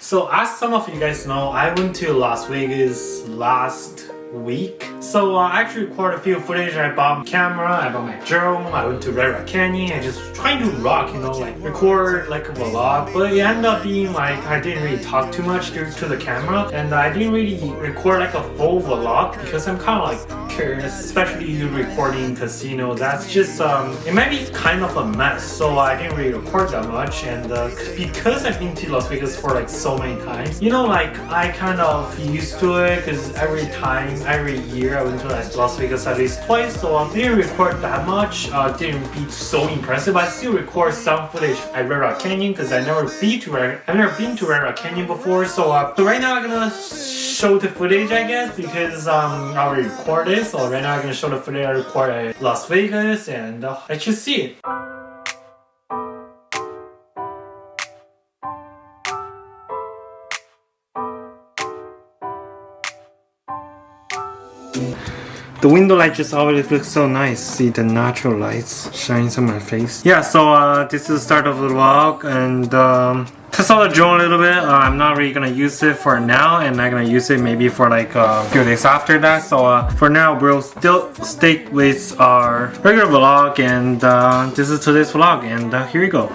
So as some of you guys know, I went to Las Vegas last week. So I actually recorded a few footage. I bought my camera, I bought my drone, I went to Red Rock Canyon and just trying to rock, you know, like record like a vlog. But it ended up being like I didn't really talk too much to the camera, and I didn't really record like a full vlog because I'm kind of like curious, especially recording casino. That's just it might be kind of a mess. So I didn't really record that much, and because I've been to Las Vegas for like so many times, you know, like I kind of used to it because every year I went to like Las Vegas at least twice, so I didn't record that much. Didn't be so impressive. I still record some footage at Red Rock Canyon because I've never been to Red Rock Canyon before. So right now I'm gonna show the footage, I guess, because I already recorded. So right now I'm gonna show the footage I recorded at Las Vegas, and let's just see it. The window light just always looks so nice. See the natural lights shining on my face. Yeah, so this is the start of the vlog, and test out the drone a little bit. I'm not really gonna use it for now, and I'm gonna use it maybe for like a few days after that. So for now, we'll still stick with our regular vlog, and this is today's vlog, and here we go.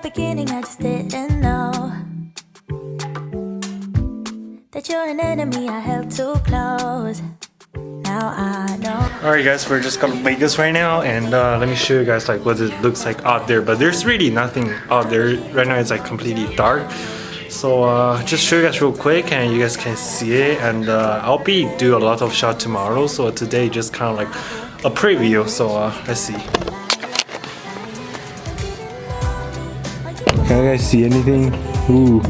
Beginning, I just didn't know that you're an enemy I held too close. Now I know. Alright guys, we're just gonna Vegas right now, and let me show you guys like what it looks like out there. But there's really nothing out there right now. It's like completely dark. So just show you guys real quick, and you guys can see it. And I'll be do a lot of shot tomorrow. So today just kind of like a preview. So let's see. Can you guys see anything? Ooh.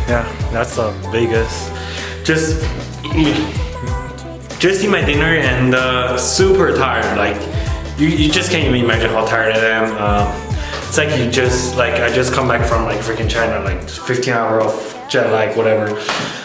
Yeah, that's Vegas. Just eat my dinner and super tired. Like you just can't even imagine how tired I am. It's like I just come back from like freaking China, like 15 hours of jet lag, whatever.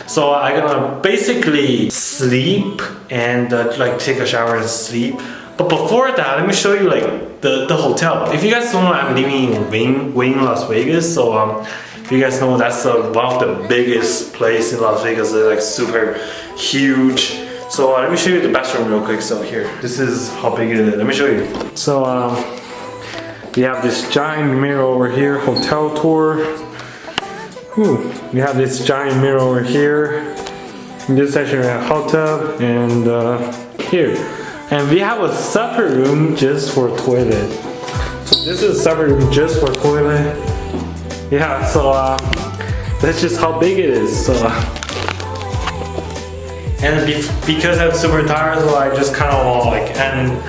So I'm gonna basically sleep and like take a shower and sleep. But before that, let me show you like the hotel. If you guys don't know, I'm living in Wayne, Las Vegas. So if you guys know, that's one of the biggest place in Las Vegas. It's like super huge. So let me show you the bathroom real quick. So here, this is how big it is. Let me show you. So we have this giant mirror over here, hotel tour. Ooh, we have this giant mirror over here. In this section we have hot tub, and here. And we have a separate room just for toilet. So this is a separate room just for toilet. Yeah, so that's just how big it is. So and because I'm super tired, so I just kind of want to like end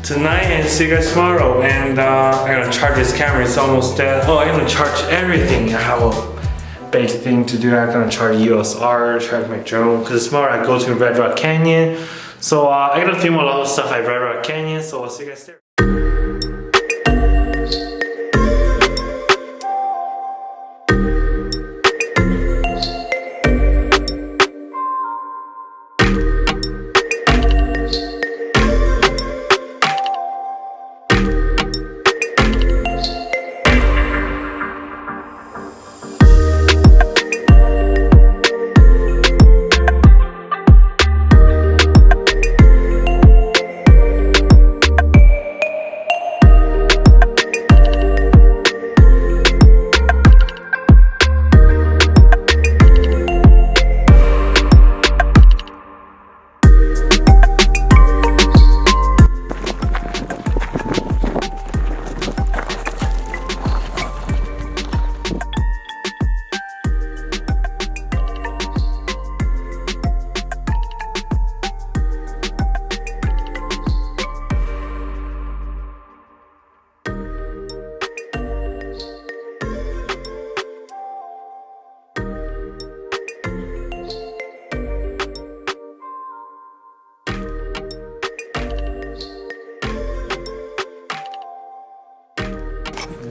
tonight and see you guys tomorrow. And I'm gonna charge this camera. It's almost dead. Oh, I'm gonna charge everything. I have a big thing to do. I'm gonna charge USR, charge my drone, because tomorrow I go to Red Rock Canyon. So I'm gonna film a lot of stuff at Red Rock Canyon, so I'll see you guys there.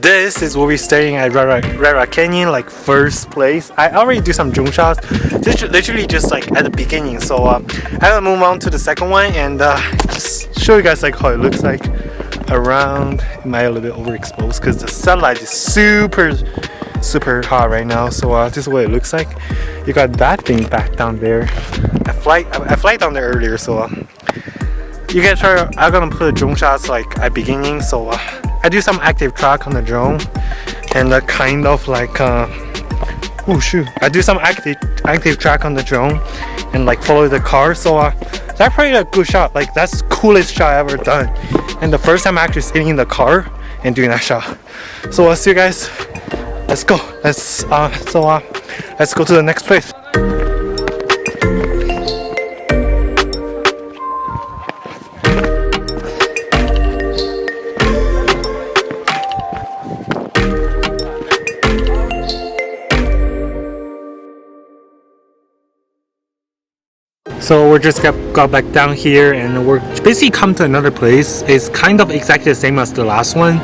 this is where we're staying at Rara Canyon, like first place. I already do some drone shots, literally just like at the beginning. So I'm gonna move on to the second one and just show you guys like how it looks like around. It might a little bit overexposed because the sunlight is super hot right now. So this is what it looks like. You got that thing back down there. I fly down there earlier, so you guys are. I'm gonna put drone shots like at beginning. So I do some ActiveTrack on the drone, and kind of like oh shoot, I do some ActiveTrack on the drone, and like follow the car. So that's probably a good shot. Like that's the coolest shot I've ever done, and the first time actually sitting in the car and doing that shot. So I'll see you guys. Let's go. Let's go to the next place. So we're just got back down here and we're basically come to another place. It's kind of exactly the same as the last one,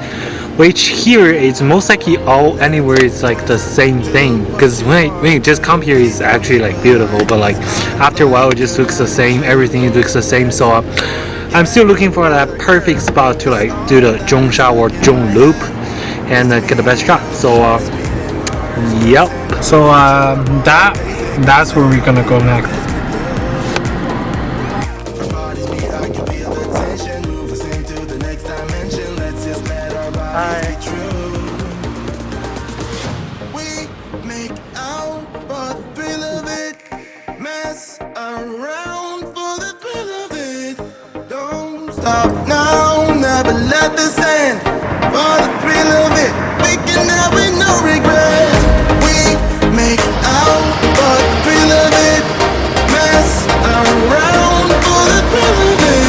which here is most likely all anywhere it's like the same thing, because when you just come here it's actually like beautiful, but like after a while it just looks the same, everything looks the same. So I'm still looking for that perfect spot to like do the drone shot or drone loop and get the best shot. So yep, so that's where we're gonna go next. Stop now, never let this end. For the thrill of it, we can have with no regrets. We make out for the thrill of it, mess around for the thrill of it.